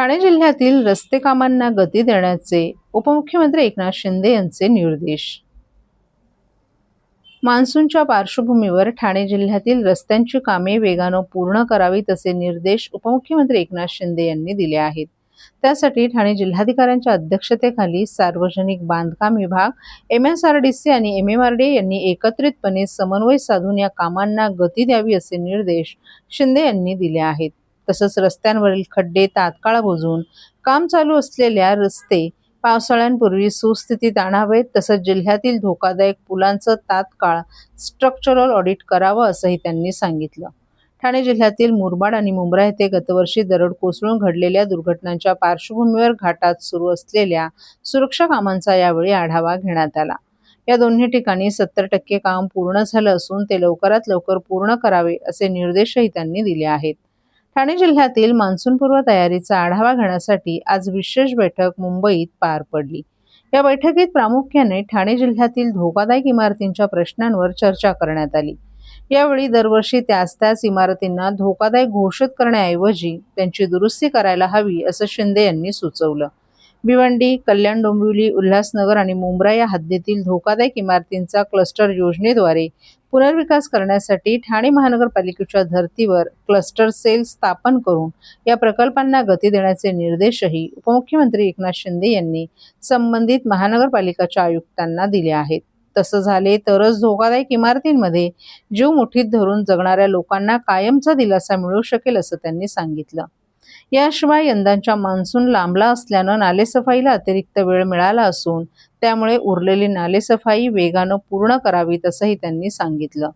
ठाणे जिल्ह्यातील रस्ते कामांना गती देण्याचे उपमुख्यमंत्री एकनाथ शिंदे यांचे निर्देश। मान्सूनच्या पार्श्वभूमीवर ठाणे जिल्ह्यातील रस्त्यांची कामे वेगानं पूर्ण करावीत असे निर्देश उपमुख्यमंत्री एकनाथ शिंदे यांनी दिले आहेत। त्यासाठी ठाणे जिल्हाधिकाऱ्यांच्या अध्यक्षतेखाली सार्वजनिक बांधकाम विभाग, MSRDC आणि MMRDA यांनी एकत्रितपणे समन्वय साधून या कामांना गती द्यावी असे निर्देश शिंदे यांनी दिले आहेत। तसंच रस्त्यांवरील खड्डे तात्काळ बुजवून काम चालू असलेल्या रस्ते पावसाळ्यांपूर्वी सुस्थितीत आणावेत। तसंच जिल्ह्यातील धोकादायक पुलांचं तात्काळ स्ट्रक्चरल ऑडिट करावं असंही त्यांनी सांगितलं। ठाणे जिल्ह्यातील मुरबाड आणि मुंब्रा येथे गतवर्षी दरड कोसळून घडलेल्या दुर्घटनांच्या पार्श्वभूमीवर घाटात सुरू असलेल्या सुरक्षा कामांचा यावेळी आढावा घेण्यात आला। या दोन्ही ठिकाणी 70% काम पूर्ण झालं असून ते लवकरात लवकर पूर्ण करावे असे निर्देशही त्यांनी दिले आहेत। ठाणे जिल्ह्यातील मान्सूनपूर्व तयारीचा आढावा घेण्यासाठी आज विशेष बैठक मुंबईत पार पडली। या बैठकीत प्रामुख्याने ठाणे जिल्ह्यातील धोकादायक इमारतींच्या प्रश्नांवर चर्चा करण्यात आली। यावेळी दरवर्षी त्याच इमारतींना धोकादायक घोषित करण्याऐवजी त्यांची दुरुस्ती करायला हवी असं शिंदे यांनी सुचवलं। भिवंडी, कल्याण डोंबिवली, उल्हासनगर आणि मुंब्रा या हद्दीतील धोकादायक इमारतींचा क्लस्टर योजनेद्वारे पुनर्विकास करण्यासाठी ठाणे महानगरपालिकेच्या धर्तीवर क्लस्टर सेल स्थापन करून या प्रकल्पांना गती देण्याचे निर्देशही उपमुख्यमंत्री एकनाथ शिंदे यांनी संबंधित महानगरपालिकाच्या आयुक्तांना दिले आहेत। तसं झाले तरच धोकादायक इमारतींमध्ये जीव मुठीत धरून जगणाऱ्या लोकांना कायमचा दिलासा मिळू शकेल असं त्यांनी सांगितलं। याशिवाय यंदाच्या मान्सून लांबला असल्यानं नालेसफाईला अतिरिक्त वेळ मिळाला असून त्यामुळे उरलेली नालेसफाई वेगानं पूर्ण करावीत असंही त्यांनी सांगितलं।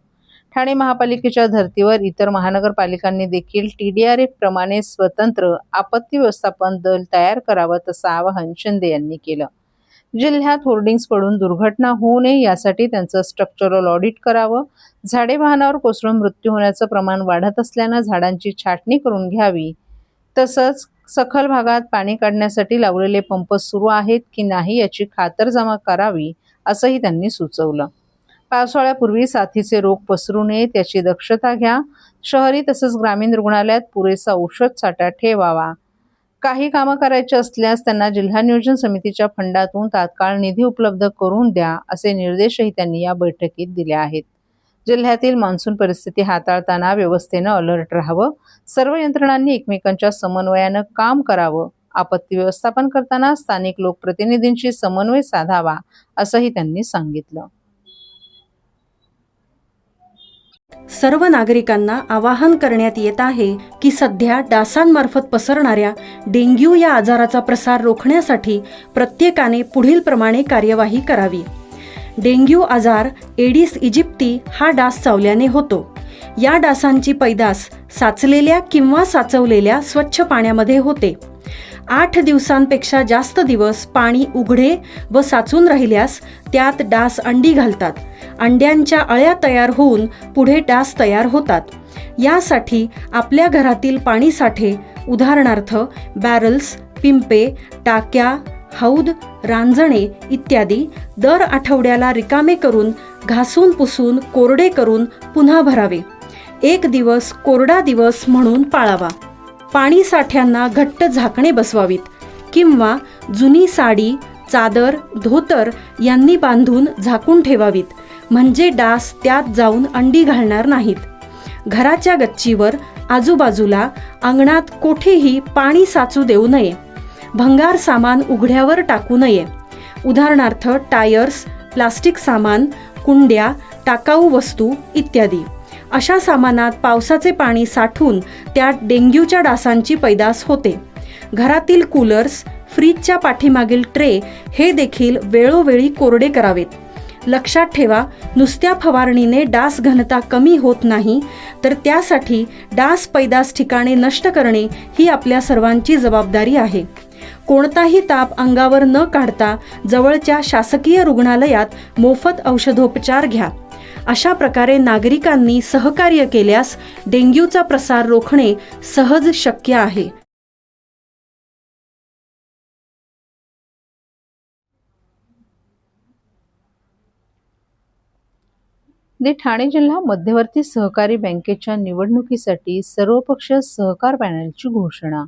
ठाणे महापालिकेच्या धर्तीवर इतर महानगरपालिकांनी देखील TDRF प्रमाणे स्वतंत्र आपत्ती व्यवस्थापन दल तयार करावं असं आवाहन शिंदे यांनी केलं। जिल्ह्यात होर्डिंग्स पडून दुर्घटना होऊ नये यासाठी त्यांचं स्ट्रक्चरल ऑडिट करावं। झाडे वाहनावर कोसळून मृत्यू होण्याचं प्रमाण वाढत असल्यानं झाडांची छाटणी करून घ्यावी। तसंच सखल भागात पाणी काढण्यासाठी लावलेले पंप सुरू आहेत की नाही याची खातरजमा करावी असंही त्यांनी सुचवलं। पावसाळ्यापूर्वी साथीचे रोग पसरू नयेत याची दक्षता घ्या। शहरी तसंच ग्रामीण रुग्णालयात पुरेसा औषध साठा ठेवावा। काही कामं करायची असल्यास त्यांना जिल्हा नियोजन समितीच्या फंडातून तात्काळ निधी उपलब्ध करून द्या असे निर्देशही त्यांनी या बैठकीत दिले आहेत। जिल्ह्यातील मान्सून परिस्थिती हाताळताना व्यवस्थेनं अलर्ट राहावं। सर्व यंत्रणांनी एकमेकांच्या समन्वयानं काम करावं। आपत्ती व्यवस्थापन करताना स्थानिक लोकप्रतिनिधींशी समन्वय साधावा असंही त्यांनी सांगितलं। सर्व नागरिकांना आवाहन करण्यात येत आहे की सध्या डासांमार्फत पसरणाऱ्या डेंग्यू या आजाराचा प्रसार रोखण्यासाठी प्रत्येकाने पुढील प्रमाणे कार्यवाही करावी। डेंग्यू आजार एडिस इजिप्ती हा डास चावल्याने होतो। या डासांची पैदास साचलेल्या किंवा साचवलेल्या स्वच्छ पाण्यामध्ये होते। 8 दिवसांपेक्षा जास्त दिवस पाणी उघडे व साचून राहिल्यास त्यात डास अंडी घालतात। अंड्यांच्या अळ्या तयार होऊन पुढे डास तयार होतात। यासाठी आपल्या घरातील पाणी साठे उदाहरणार्थ बॅरल्स, पिंपे, टाक्या, हौद, रांजणे इत्यादी दर आठवड्याला रिकामे करून घासून पुसून कोरडे करून पुन्हा भरावे। 1 दिवस कोरडा दिवस म्हणून पाळावा। पाणी साठ्यांना घट्ट झाकणे बसवावीत किंवा जुनी साडी, चादर, धोतर यांनी बांधून झाकून ठेवावीत, म्हणजे डास त्यात जाऊन अंडी घालणार नाहीत। घराच्या गच्चीवर, आजूबाजूला, अंगणात कोठेही पाणी साचू देऊ नये। भंगार सामान उघड्यावर टाकू नये, उदाहरणार्थ टायर्स, प्लास्टिक सामान, कुंड्या, टाकाऊ वस्तू इत्यादी। अशा सामानात पावसाचे पाणी साठून त्यात डेंग्यूच्या डासांची पैदास होते। घरातील कूलर्स, फ्रीजच्या पाठीमागील ट्रे हे देखील वेळोवेळी कोरडे करावेत। लक्षात ठेवा, नुसत्या फवारणीने डास घनता कमी होत नाही, तर त्यासाठी डास पैदास ठिकाणे नष्ट करणे ही आपल्या सर्वांची जबाबदारी आहे। कोणताही ताप अंगावर न काढता जवळच्या शासकीय रुग्णालयात मोफत औषधोपचार घ्या। अशा प्रकारे नागरिकांनी सहकार्य केल्यास डेंग्यूचा प्रसार रोखणे सहज शक्य आहे। ठाणे जिल्हा मध्यवर्ती सहकारी बँकेच्या निवडणुकीसाठी सर्वपक्षीय सहकार पॅनलची घोषणा।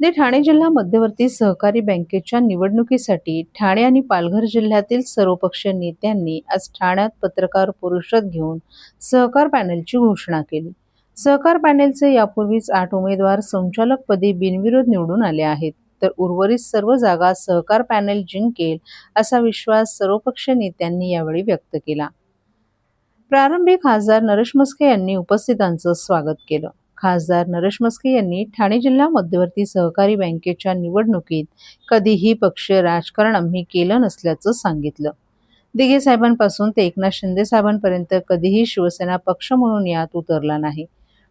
ठाणे जिल्हा मध्यवर्ती सहकारी बँकेच्या निवडणुकीसाठी ठाणे आणि पालघर जिल्ह्यातील सर्वपक्षीय नेत्यांनी आज ठाण्यात पत्रकार परिषद घेऊन सहकार पॅनेलची घोषणा केली. सहकार पॅनेलचे यापूर्वीच 8 उमेदवार संचालकपदी बिनविरोध निवडून आले आहेत, तर उर्वरित सर्व जागा सहकार पॅनेल जिंकेल असा विश्वास सर्वपक्षीय नेत्यांनी यावेळी व्यक्त केला. प्रारंभी खासदार नरेश म्हस्के यांनी उपस्थितांचं स्वागत केलं. खासदार नरेश म्हस्के यांनी ठाणे जिल्हा मध्यवर्ती सहकारी बँकेच्या निवडणुकीत कधीही पक्षीय राजकारण आम्ही केलं नसल्याचं सांगितलं. दिघे साहेबांपासून ते एकनाथ शिंदे साहेबांपर्यंत कधीही शिवसेना पक्ष म्हणून यात उतरला नाही.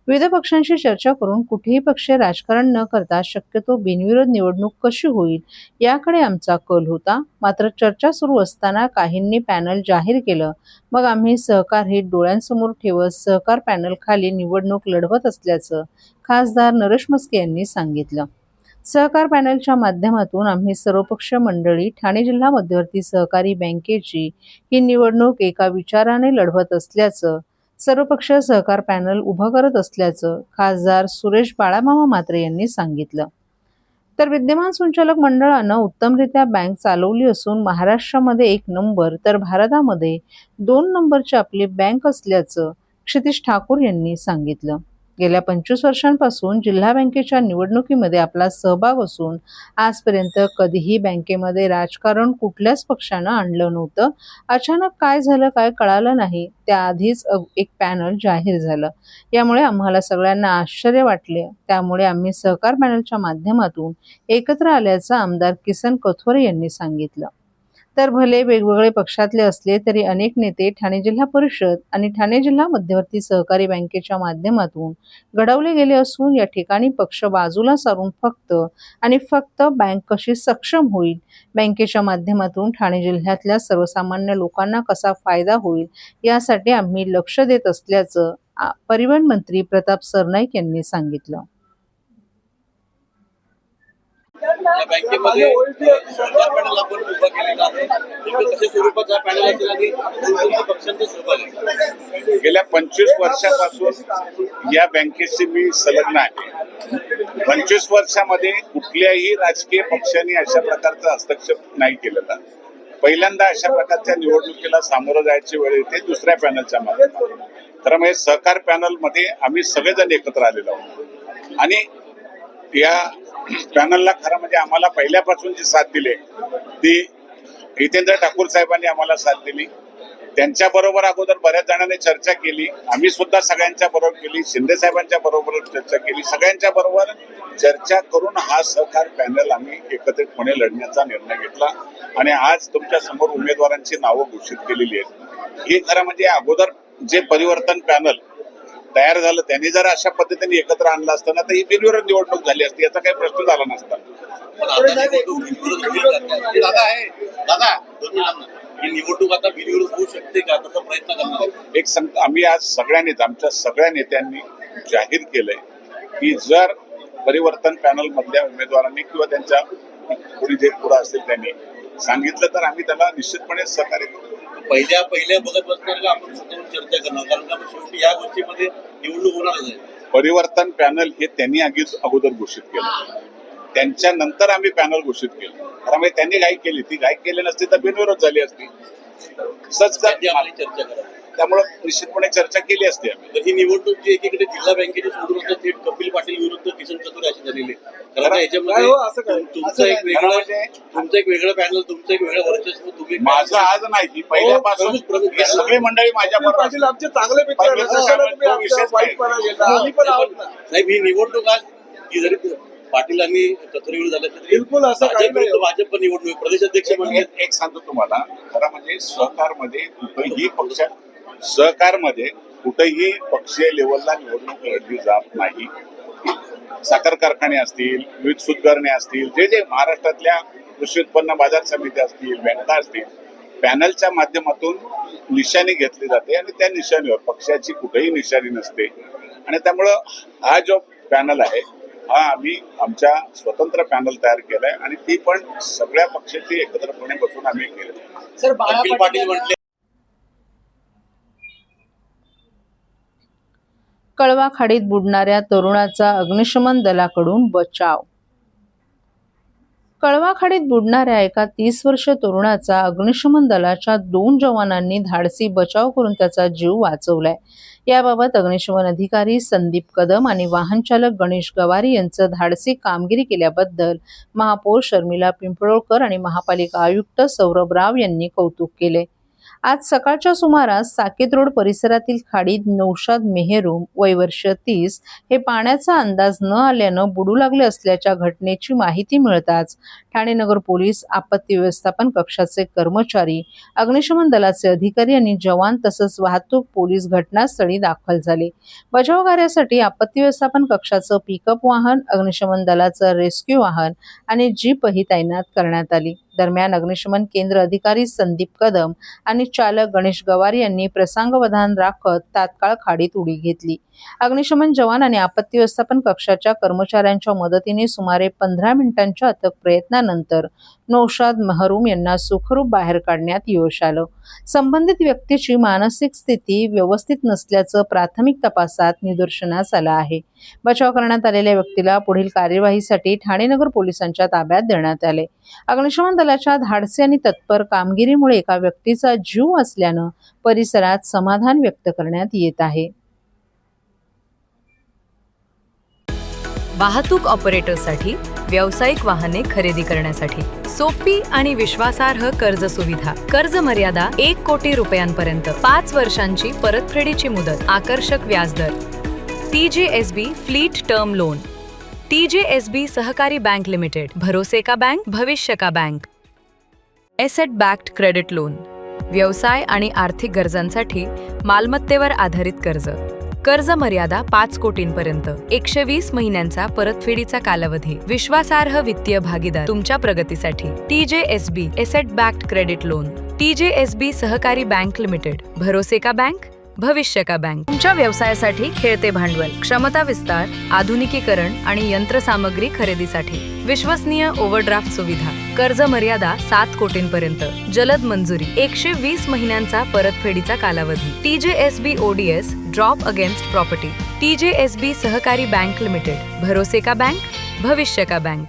विविध पक्षांशी चर्चा करून कुठेही पक्षीय राजकारण न करता शक्यतो बिनविरोध निवडणूक कशी होईल याकडे आमचा कल होता. मात्र चर्चा सुरू असताना काहींनी पॅनल जाहीर केलं. मग आम्ही सहकार हित डोळ्यांसमोर ठेवत सहकार पॅनल खाली निवडणूक लढवत असल्याचं खासदार नरेश म्हस्के यांनी सांगितलं. सहकार पॅनलच्या माध्यमातून आम्ही सर्वपक्षीय मंडळी ठाणे जिल्हा मध्यवर्ती सहकारी बँकेची ही निवडणूक एका विचाराने लढवत असल्याचं, सर्वपक्षीय सहकार पॅनल उभं करत असल्याचं खासदार सुरेश बाळामामा म्हात्रे यांनी सांगितलं. तर विद्यमान संचालक मंडळानं उत्तमरित्या बँक चालवली असून महाराष्ट्रामध्ये 1 नंबर तर भारतामध्ये 2 नंबरची आपली बँक असल्याचं क्षितिज ठाकूर यांनी सांगितलं. गेल्या 25 वर्षांपासून जिल्हा बँकेच्या निवडणुकीमध्ये आपला सहभाग असून आजपर्यंत कधीही बँकेमध्ये राजकारण कुठल्याच पक्षानं आणलं नव्हतं. अचानक काय झालं काय कळालं नाही. त्याआधीच एक पॅनल जाहीर झालं. यामुळे आम्हाला सगळ्यांना आश्चर्य वाटले. त्यामुळे आम्ही सहकार पॅनलच्या माध्यमातून एकत्र आल्याचं आमदार किसन कथोरे यांनी सांगितलं. तर भले वेगवेगळे पक्षातले असले तरी अनेक नेते ठाणे जिल्हा परिषद आणि ठाणे जिल्हा मध्यवर्ती सहकारी बँकेच्या माध्यमातून घडवले गेले असून या ठिकाणी पक्ष बाजूला सारून फक्त बँक कशी सक्षम होईल, बँकेच्या माध्यमातून ठाणे जिल्ह्यातल्या सर्वसामान्य लोकांना कसा फायदा होईल यासाठी आम्ही लक्ष देत असल्याचं परिवहन मंत्री प्रताप सरनाईक यांनी सांगितलं. या बँकेमध्ये सहकार पॅनल आपण उभा केलेला आहे. कशा स्वरूपाचा पॅनल असेल आणि कोणत्या पक्षांचा सहभाग आहे? गेल्या 25 वर्षापासून या बँकेशी मी संलग्न आहे. 25 वर्षामध्ये कुठल्याही राजकीय पक्षाने अशा प्रकारचा हस्तक्षेप नाही केलेला. पहिल्यांदा अशा प्रकारच्या निवडणुकीला सामोरं जायची वेळ येते दुसऱ्या पॅनलच्या माध्यमातून. तर मग सहकार पॅनलमध्ये आम्ही सगळेजण एकत्र आलेलो आहोत आणि या पॅनलला खरं म्हणजे आम्हाला पहिल्यापासून जी साथ दिली ती हितेंद्र ठाकूर साहेबांनी आम्हाला साथ दिली. त्यांच्या बरोबर अगोदर बऱ्याच जणांनी चर्चा केली. आम्ही सुद्धा सगळ्यांच्या बरोबर केली. शिंदे साहेबांच्या बरोबर चर्चा केली. सगळ्यांच्या बरोबर चर्चा करून हा सहकार पॅनल आम्ही एकत्रितपणे लढण्याचा निर्णय घेतला आणि आज तुमच्या समोर उमेदवारांची नावं घोषित केलेली आहेत. हे खरं म्हणजे अगोदर जे परिवर्तन पॅनल तयार झालं त्यांनी जर अशा पद्धतीने एकत्र आणलं असतं ना तर ही बिनविरोध निवडणूक झाली असती, याचा काही प्रश्न झाला नसता. ही निवडणूक आता बिनविरोध होऊ शकते का, तसा प्रयत्न करणार? आम्ही आज सगळ्यांनीच आमच्या सगळ्या नेत्यांनी जाहीर केलंय की जर परिवर्तन पॅनल मधल्या उमेदवारांनी किंवा त्यांच्या कोणी जे पुढे असतील त्यांनी सांगितलं तर आम्ही त्याला निश्चितपणे सहकार्य करू. पहिल्या बघत बसणार का आपण स्वतःहून चर्चा करणार? कारण का शेवटी या गोष्टीमध्ये निवडणूक होणारच आहे. परिवर्तन पॅनल हे त्यांनी अगोदर घोषित केलं, त्यांच्या नंतर आम्ही पॅनल घोषित केलं. त्यामुळे त्यांनी घाई केली, ती घाई केली नसती तर बिनविरोध झाली असती. चर्चा करा, त्यामुळे निश्चितपणे चर्चा केली असते आम्ही. तर ही निवडणूक जी एकीकडे जिल्हा बँकेची सोडून होतं थेट कपिल पाटील विरुद्ध किसन कथोरे अशी झालेली आहे. कारण याच्यामध्ये तुमचं एक वेगळं पॅनल, तुमचं एक वेगळं वर्चस्व, तुम्ही माझं आज नाही पहिल्यापासून सगळी मंडळी माझ्या बरोबर आमचे चांगले मित्र साहेब. ही निवडणूक आज की जरी पाटील आणि कथोरे विरुद्ध झालं तरी बिलकुल असं काही नाही. भाजप निवडणूक प्रदेशाध्यक्ष म्हणजे एक सांगतो तुम्हाला, खरं म्हणजे सहकारमध्ये कुठेही पक्षीय लेवलला निवडणूक लढली जात नाही. साखर कारखाने असतील, विविध सुतगिरण्या असतील, जे महाराष्ट्रातल्या कृषी उत्पन्न बाजार समित्या असतील, बँका असतील, पॅनलच्या माध्यमातून निशाणी घेतली जाते आणि त्या निशाणीवर पक्षाची कुठेही निशाणी नसते. आणि त्यामुळं हा जो पॅनल आहे हा आम्ही आमच्या स्वतंत्र पॅनल तयार केलाय आणि ती पण सगळ्या पक्षाची एकत्रपणे बसून आम्ही केली. सर कपिल पाटील म्हटले कळवा खाडीत बुडणाऱ्या तरुणाचा अग्निशमन दलाकडून बचाव. कळवा खाडीत बुडणाऱ्या एका 30 वर्ष तरुणाचा अग्निशमन दलाच्या 2 जवानांनी धाडसी बचाव करून त्याचा जीव वाचवलाय. याबाबत अग्निशमन अधिकारी संदीप कदम आणि वाहन चालक गणेश गवारी यांचं धाडसी कामगिरी केल्याबद्दल महापौर शर्मिला पिंपळकर आणि महापालिका आयुक्त सौरभ राव यांनी कौतुक केले. आज सकाळच्या सुमारास साकेत रोड परिसरातील खाडीत नौशाद मेहरूम वय वर्ष 30 हे पाण्याचा अंदाज न आल्यानं बुडू लागले असल्याच्या घटनेची माहिती मिळताच ठाणे नगर पोलीस, आपत्ती व्यवस्थापन कक्षाचे कर्मचारी, अग्निशमन दलाचे अधिकारी आणि जवान तसंच वाहतूक पोलीस घटनास्थळी दाखल झाले. बचाव कार्यासाठी आपत्ती व्यवस्थापन कक्षाचं पिकअप वाहन, अग्निशमन दलाचं रेस्क्यू वाहन आणि जीपही तैनात करण्यात आली. दरम्यान अग्निशमन केंद्र अधिकारी संदीप कदम आणि चालक गणेश गवारी यांनी प्रसंगावधान राखत तात्काळ खाडीत उडी घेतली. अग्निशमन जवान आणि आपत्ती व्यवस्थापन कक्षाच्या कर्मचाऱ्यांच्या मदतीने सुमारे 15 मिनिटांच्या अथक प्रयत्नानंतर नौशाद मेहरूम यांना सुखरूप बाहेर काढण्यात यश आलं. संबंधित व्यक्तीची मानसिक स्थिती व्यवस्थित नसल्याचं प्राथमिक तपासात निदर्शनास आलं आहे. बचाव करण्यात आलेल्या व्यक्तीला पुढील कार्यवाहीसाठी ठाणे नगर पोलिसांच्या ताब्यात देण्यात आले. अग्निशमन दलाच्या धाडसी आणि तत्पर कामगिरीमुळे एका व्यक्तीचा जीव वाचल्यानं परिसरात समाधान व्यक्त करण्यात येत आहे. वाहतूक ऑपरेटरसाठी व्यावसायिक वाहने खरेदी करण्यासाठी सोपी आणि विश्वासार्ह कर्ज सुविधा. कर्ज मर्यादा 1 कोटी रुपयांपर्यंत, 5 वर्षांची परतफेडीची मुदत, आकर्षक व्याजदर. TJSB fleet term loan, TJSB सहकारी बैंक लिमिटेड, भरोसे का बैंक, भविष्य का bank. Asset backed credit loan, व्यवसाय आणि आर्थिक गरजांसाठी मालमत्तेवर आधारित कर्ज. कर्ज मर्यादा 5 कोटींपर्यंत, 120 महिन्यांचा परतफेडीचा कालावधी. विश्वासार्ह वित्तीय भागीदार तुमच्या प्रगतीसाठी. TJSB asset backed credit loan, TJSB सहकारी बैंक लिमिटेड, भरोसे का बैंक, भविष्य का बैंक. तुमच्या व्यवसायासाठी खेळते भांडवल, क्षमता विस्तार, आधुनिकीकरण आणि यंत्रसामग्री खरेदीसाठी विश्वसनीय ओव्हरड्राफ्ट सुविधा. कर्ज मर्यादा 7 कोटींपर्यंत, जलद मंजुरी, 120 महिन्यांचा परतफेडीचा कालावधी. TJSB ODS drop against property, TJSB सहकारी बैंक लिमिटेड, भरोसे का बैंक, भविष्य का बैंक.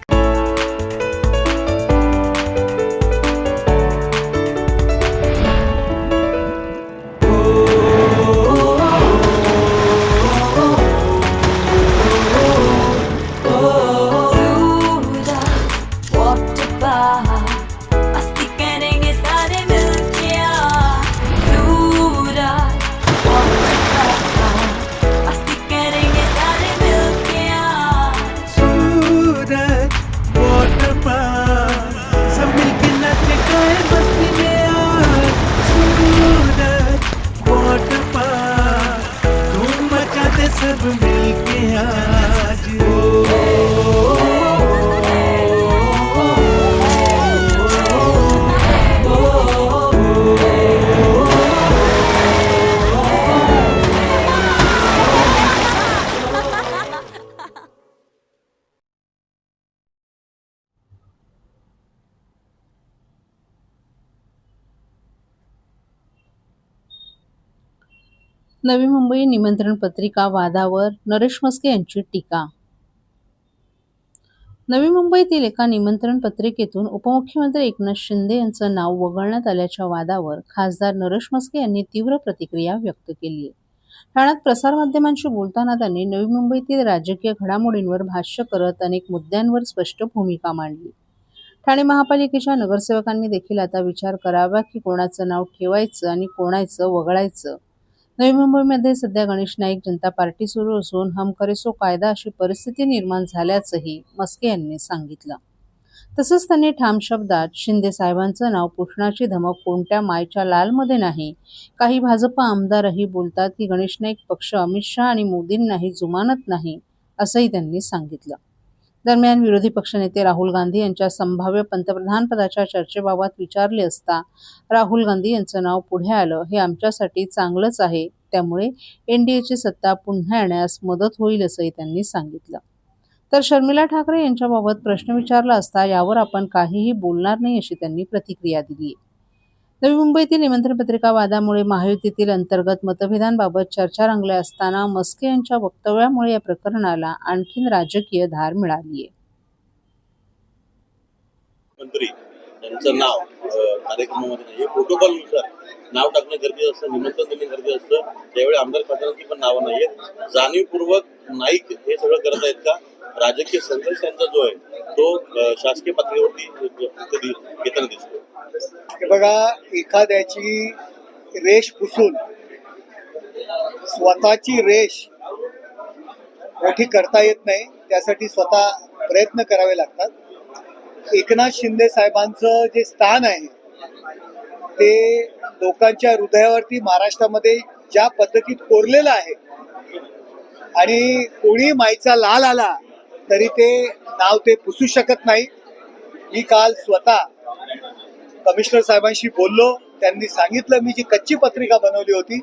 सब मिलके आज नवी मुंबई निमंत्रण पत्रिका वादावर नरेश म्हस्के यांची टीका. नवी मुंबईतील एका निमंत्रण पत्रिकेतून उपमुख्यमंत्री एकनाथ शिंदे यांचं नाव वगळण्यात आल्याच्या वादावर खासदार नरेश म्हस्के यांनी तीव्र प्रतिक्रिया व्यक्त केली आहे. ठाण्यात प्रसारमाध्यमांशी बोलताना त्यांनी नवी मुंबईतील राजकीय घडामोडींवर भाष्य करत अनेक मुद्द्यांवर स्पष्ट भूमिका मांडली. ठाणे महापालिकेच्या नगरसेवकांनी देखील आता विचार करावा की कोणाचं नाव ठेवायचं आणि कोणाचं वगळायचं. नवी मुंबईमध्ये सध्या गणेश नाईक जनता पार्टी सुरू असून हम करे सो कायदा अशी परिस्थिती निर्माण झाल्याचंही म्हस्के यांनी सांगितलं. तसंच त्यांनी ठाम शब्दात शिंदे साहेबांचं नाव पुसण्याची धमक कोणत्या मायच्या लालमध्ये नाही. काही भाजप आमदारही बोलतात की गणेश नाईक पक्ष अमित शहा आणि मोदींनाही जुमानत नाही, असंही त्यांनी सांगितलं. दरम्यान विरोधी पक्षनेते राहुल गांधी यांच्या संभाव्य पंतप्रधानपदाच्या चर्चेबाबत विचारले असता राहुल गांधी यांचं नाव पुढे आलं हे आमच्यासाठी चांगलंच आहे, त्यामुळे एनडीएची सत्ता पुन्हा येण्यास मदत होईल असंही त्यांनी सांगितलं. तर शर्मिला ठाकरे यांच्याबाबत प्रश्न विचारला असता यावर आपण काहीही बोलणार नाही अशी त्यांनी प्रतिक्रिया दिली. नवी मुंबईतील निमंत्रण पत्रिका वादामुळे महायुतीतील अंतर्गत मतभेदांबाबत चर्चा रंगल्या असताना म्हस्के यांच्या वक्तव्यामुळे या प्रकरणाला आणखीन राजकीय धार मिळाली आहे. मंत्री यांचं नाव कार्यक्रमामध्ये नाही. हे प्रोटोकॉलनुसार नाव टाकणं गरजेचं असतं, निमंत्रण देणं गरजेचं असतं. त्यावेळी आमदार खासदारांची पण नावं नाहीयेत. जाणीवपूर्वक नाईक हे सगळं करत आहेत का? राजकीय संघर्ष त्यांचा जो आहे तो शासकीय पातळीवरती घेताना दिसतो. हे बघा, एखाद्याची रेष पुसून स्वतःची रेष मोठी करता येत नाही. त्यासाठी स्वतः प्रयत्न करावे लागतात. एकनाथ शिंदे साहेबांचं जे स्थान आहे ते लोकांच्या हृदयावरती महाराष्ट्रामध्ये ज्या पद्धतीत कोरलेलं आहे आणि कोणी माईचा लाल आला तरी ते नाव ते पुसू शकत नाही. मी काल स्वतः कमिशनर साहेबांशी बोललो. त्यांनी सांगितलं मी जी कच्ची पत्रिका बनवली होती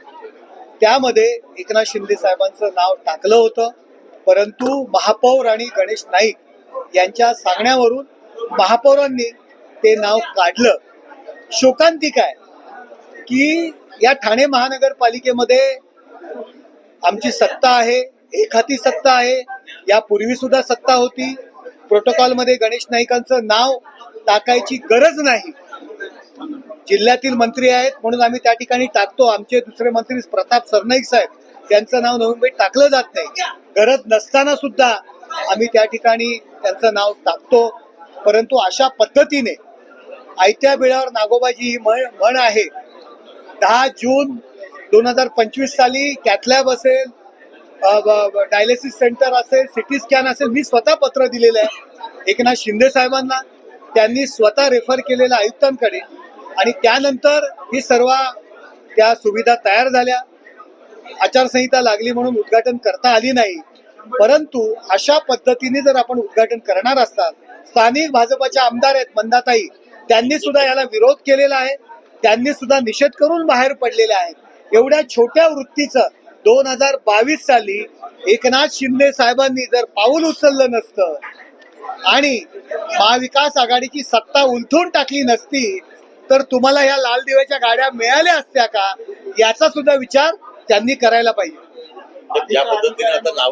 त्यामध्ये एकनाथ शिंदे साहेबांचं नाव टाकलं होतं, परंतु महापौर आणि गणेश नाईक यांच्या सांगण्यावरून महापौरांनी ते नाव काढलं. शोकांतिक आहे की या ठाणे महानगरपालिकेमध्ये आमची सत्ता आहे, एकहाती सत्ता आहे. यापूर्वी सुद्धा सत्ता होती. प्रोटोकॉलमध्ये गणेश नाईकांचं नाव टाकायची गरज नाही. जिल्ह्यातील मंत्री आहेत म्हणून आम्ही त्या ठिकाणी टाकतो. आमचे दुसरे मंत्री प्रताप सरनाईक साहेब त्यांचं नाव नोव्हेंबर टाकलं जात नाही. गरज नसताना सुद्धा आम्ही त्या ठिकाणी त्यांचं नाव टाकतो. परंतु अशा पद्धतीने आयत्या बिळावर नागोबाजी ही म्हण आहे. 10 जून 2025 साली कॅथलॅब असेल, डायलिसिस सेंटर असेल, सिटी स्कॅन असेल, मी स्वतः पत्र दिलेलं आहे एकनाथ शिंदे साहेबांना. त्यांनी स्वतः रेफर केलेलं आयुक्तांकडे आणि त्यानंतर ही सर्व त्या सुविधा तयार झाल्या. आचारसंहिता लागली म्हणून उद्घाटन करता आली नाही. परंतु अशा पद्धतीने जर आपण उद्घाटन करणार असतात, स्थानिक भाजपच्या आमदार आहेत मंदाताई, त्यांनी सुद्धा याला विरोध केलेला आहे. त्यांनी सुद्धा निषेध करून बाहेर पडलेले आहेत. एवढ्या छोट्या वृत्तीचं 2022 साली एकनाथ शिंदे साहेबांनी जर पाऊल उचललं नसतं आणि महाविकास आघाडीची सत्ता उलथून टाकली नसती तर तुम्हाला या लाल दिव्याच्या गाड्या मिळाल्या असत्या का, याचा सुद्धा विचार त्यांनी करायला पाहिजे. या पद्धतीने आता नाव